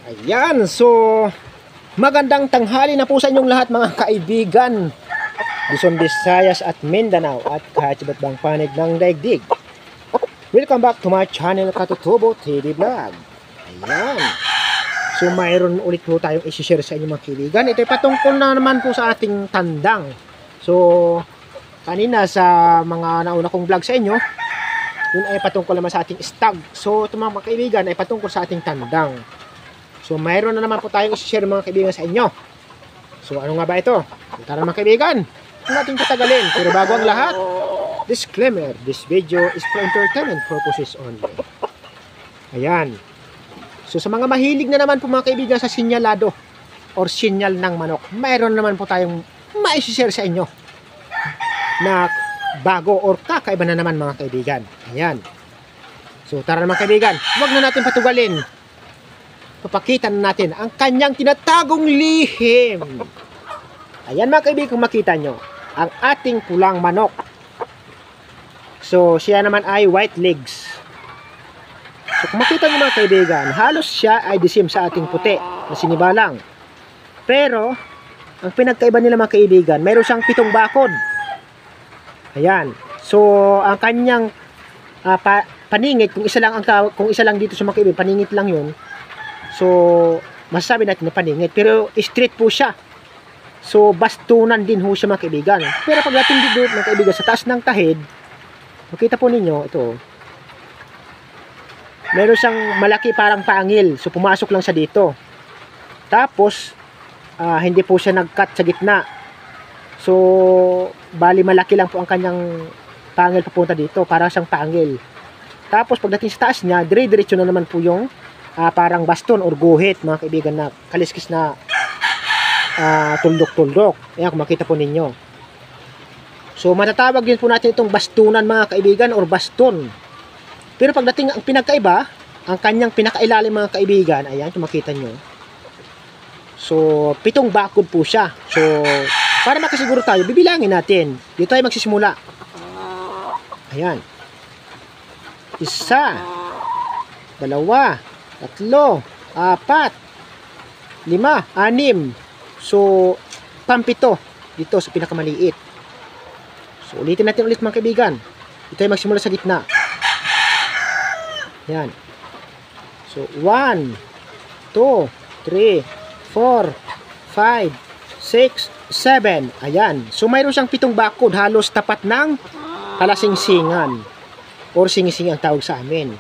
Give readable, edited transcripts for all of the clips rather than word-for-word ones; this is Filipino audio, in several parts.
Ayan, so magandang tanghali na po sa inyong lahat mga kaibigan, Luzon, Visayas at Mindanao at kahit iba't ibang panig ng daigdig. Welcome back to my channel, Katutubo TV Vlog. Ayan, so mayroon ulit po tayong isi-share sa inyo mga kaibigan. Ito ay patungkol na naman po sa ating tandang. So kanina sa mga nauna kong vlog sa inyo, yun ay patungkol naman sa ating stag. So ito mga kaibigan ay patungkol sa ating tandang. So mayroon na naman po tayong i-share mga kaibigan sa inyo. So ano nga ba ito? Tara mga kaibigan, huwag natin patagalin. Pero bago ang lahat, disclaimer, this video is for entertainment purposes only. Ayan. So sa mga mahilig na naman po mga kaibigan sa sinyalado or sinyal ng manok, mayroon naman po tayong ma-share sa inyo na bago or kakaiba na naman mga kaibigan. Ayan. So tara mga kaibigan, huwag na natin patugalin. Papakita na natin ang kanyang tinatagong lihim. Ayan mga kaibigan, kung makita nyo, ang ating pulang manok. So siya naman ay white legs. So kung makita nyo mga kaibigan, halos siya ay disim sa ating puti na sinibalang. Pero ang pinagkaiba nila mga kaibigan, mayroon siyang 7 bakod. Ayan. So ang kanyang paningit, kung isa lang dito sa mga kaibigan, paningit lang 'yun. So masasabi natin na paningit, pero straight po siya. So bastunan din ho siya mga kaibigan. Pero pagdating dito mga kaibigan sa taas ng tahid, makita po ninyo ito. Meron siyang malaki parang pangil. So pumasok lang siya dito. Tapos hindi po siya nag-cut sa gitna. So bali malaki lang po ang kanyang pangil papunta dito, para siyang pangil. Tapos pagdating sa taas niya, dire-diretso na naman po yung parang baston or guhit mga kaibigan, na kaliskis na tuldok-tuldok. Ayan, kung makita po ninyo. So matatawag din po natin itong bastunan mga kaibigan or baston. Pero pagdating ang pinagkaiba, ang kanyang pinakailalim mga kaibigan, ayan kung makita nyo. So 7 bakod po siya. So para makasiguro tayo, bibilangin natin. Dito ay magsisimula. Ayan. 1, 2, 3, 4, 5, 6, 7. So, pampito dito sa pinakamaliit. So, ulitin natin ulit mga kaibigan. Ito ay magsimula sa gitna. Yan. So, 1, 2, 3, 4, 5, 6, 7. Ayan. So, mayroon siyang 7 bakod. Halos tapat ng kalasingsingan or singising ang tawag sa amin.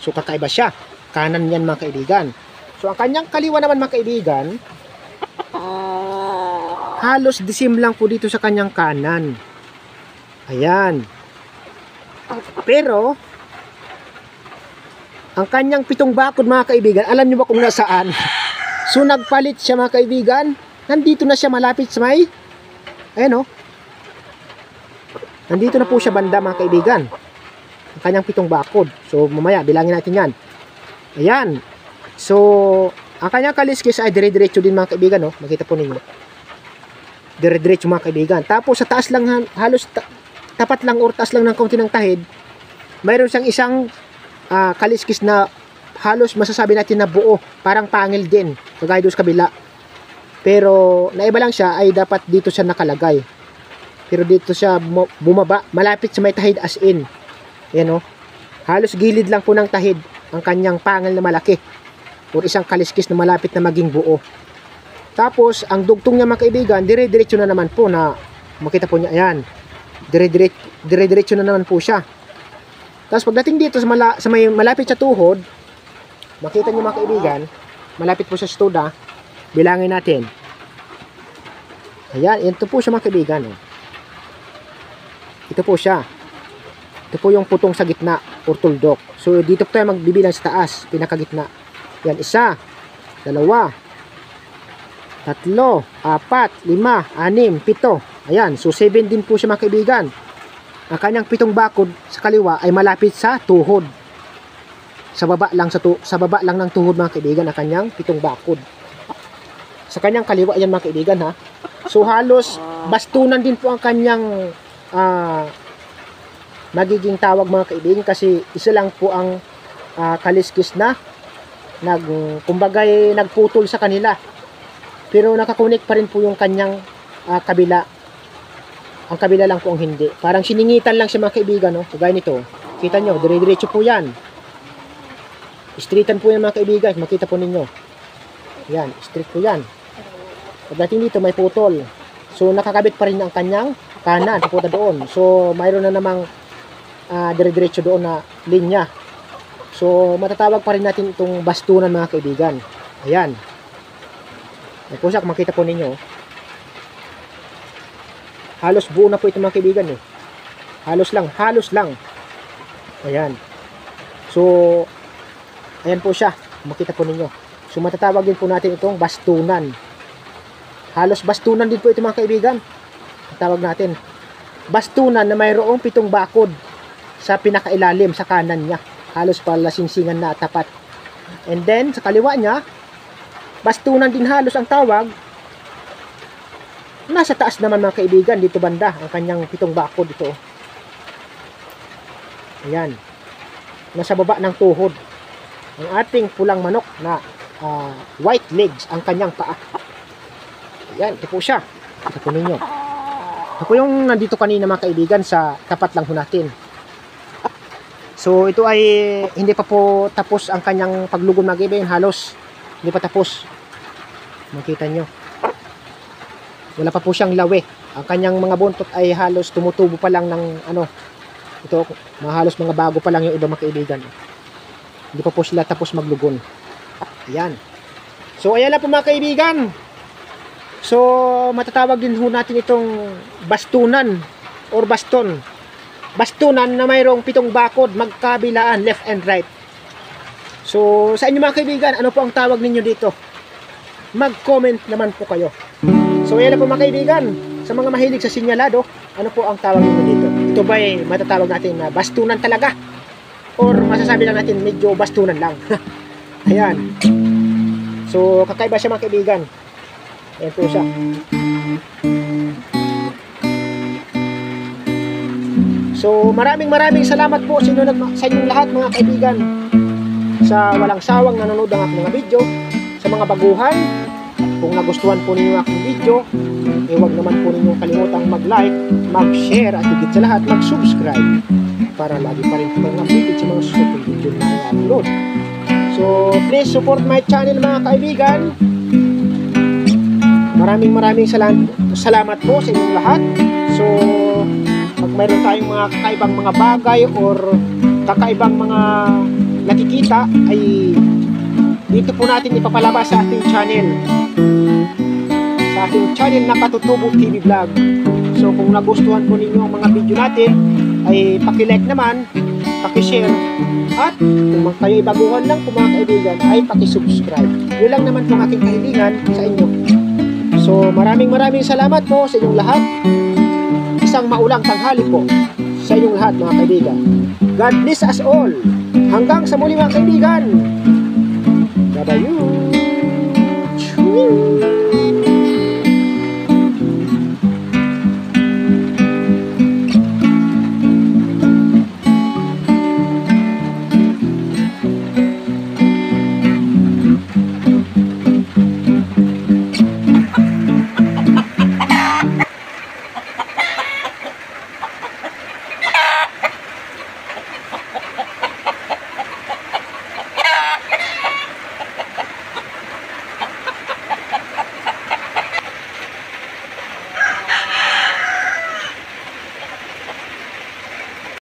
So kakaiba siya. Kanan yan mga kaibigan. So ang kanyang kaliwa naman mga kaibigan, halos disim lang po dito sa kanyang kanan. Ayan. Pero ang kanyang 7 bakod mga kaibigan, alam nyo ba kung nasaan? So nagpalit siya mga kaibigan. Nandito na siya malapit sa may, ayan o, nandito na po siya banda mga kaibigan, ang kanyang 7 bakod. So mamaya bilangin natin yan. Ayan. So ang kanyang kaliskis ay dire-diretso din mga kaibigan, no? Makita po ninyo, dire-diretso mga kaibigan. Tapos sa taas lang, halos tapat lang or taas lang ng kaunti ng tahid, mayroon siyang isang kaliskis na halos masasabi natin na buo, parang pangil din, kagaya doon sa kabila. Pero naiba lang siya, ay dapat dito siya nakalagay. Pero dito siya bumaba, malapit sa may tahid as in. Ayan o. Halos gilid lang po ng tahid ang kanyang pangil na malaki. O isang kaliskis na malapit na maging buo. Tapos, ang dugtong niya mga kaibigan, dire-diretso na naman po na, makita po niya, ayan. Dire-diretso na naman po siya. Tapos pagdating dito sa may malapit sa tuhod, makita niyo mga kaibigan, malapit po sa stoda, bilangin natin. Ayan, ito po siya mga kaibigan. Ito po siya. Ito po yung putong sa gitna or tuldok. So dito po tayo magbibilang sa taas, pinakagitna. Yan, 1, 2, 3, 4, 5, 6, 7. Ayan, so 7 din po siya mga kaibigan. Ang kanyang 7 bakod sa kaliwa ay malapit sa tuhod. Sa baba lang ng tuhod mga kaibigan ang kanyang 7 bakod. Sa kanyang kaliwa yan mga kaibigan ha. So halos bastunan din po ang kanyang magiging tawag mga kaibigan, kasi isa lang po ang kaliskis na kumbagay nagputol sa kanila. Pero nakakunik pa rin po yung kanyang kabila. Ang kabila lang po ang hindi. Parang siningitan lang siya mga kaibigan, no? Kagaya nito. Kita nyo, dire-diretso po yan. Straightan po yan mga kaibigan. Makita po ninyo. Yan, straight po yan. Pagdating dito, may putol. So, nakakabit pa rin ang kanyang kanan. Papunta doon. So, mayroon na namang dire-diretso doon na linya. So, matatawag pa rin natin itong bastunan mga kaibigan. Ayan. Ay, kung saan, makita po ninyo. Halos buo na po ito mga kaibigan eh. Halos lang. Ayan. So, ayan po siya. Makita po ninyo. So, matatawag din po natin itong bastunan. Halos bastunan din po ito mga kaibigan. Tawag natin. Bastunan na mayroong 7 bakod sa pinakailalim sa kanan niya. Halos palasingsingan na tapat. And then, sa kaliwa niya, bastunan din halos ang tawag. Nasa taas naman mga kaibigan, dito banda, ang kanyang 7 bakod ito. Ayan. Nasa baba ng tuhod. Ang ating pulang manok na white legs, ang kanyang paa. Ayan, ito po siya. Ito po ninyo. Ito po yung nandito kanina mga kaibigan sa tapat lang po natin. So, ito ay hindi pa po tapos ang kanyang paglugom mga kaibigan. Halos, hindi pa tapos. Makita nyo. Wala pa po siyang lawi. Ang kanyang mga buntot ay halos tumutubo pa lang ng ito, halos mga bago pa lang yung iba mga kaibigan. Hindi pa po sila tapos maglugon. Ayan. So, ayan lang po mga kaibigan. So, matatawag din ho natin itong bastunan or baston. Bastunan na mayroong 7 bakod magkabilaan, left and right. So, sa inyo mga kaibigan, ano po ang tawag ninyo dito? Mag-comment naman po kayo. So, ayan na po mga kaibigan. Sa mga mahilig sa sinyalado, ano po ang tawag ninyo dito? Ito ba ay matatawag natin na bastunan talaga? Or masasabi lang natin medyo bastunan lang? Ayan. So, kakaiba siya mga kaibigan. Ayan po siya. So, maraming salamat po sa inyong lahat mga kaibigan. Sa walang sawang nanonood ng aking mga video. Sa mga baguhan, kung nagustuhan po ninyo aking video, huwag naman po ninyo kalimutang mag-like, mag-share, at higit sa lahat, mag-subscribe para lagi pa rin po updated sa mga susunod video na i-upload. So, please support my channel mga kaibigan. Maraming salamat po sa inyong lahat. So, pag mayroon tayong mga kakaibang mga bagay or kakaibang mga nakikita, ay dito po natin ipapalabas sa ating channel. Sa ating channel na Katutubo TV Vlog. So, kung nagustuhan po ninyo ang mga video natin, ay paki-like naman, paki-share, at kung kayo'y baguhan lang po mga kaibigan, ay paki-subscribe. Yun lang naman po ang aking kahilingan sa inyo. So, maraming salamat po sa inyong lahat. Isang maulang tanghali po sa inyong lahat mga kaibigan. God bless us all. Hanggang sa muli mga kaibigan.